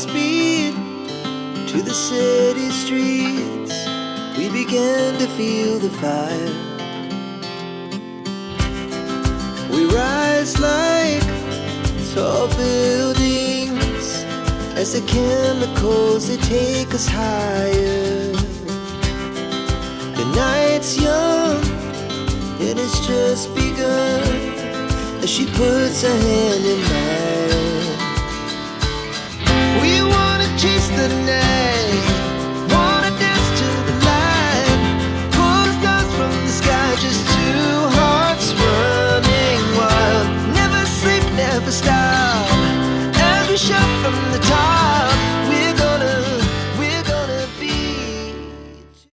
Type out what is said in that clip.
speed to the city streets. We began to feel the fire. We rise like tall buildings as the chemicals, they take us higher. The night's young and it's just begun as she puts her hand in mine. We wanna chase the night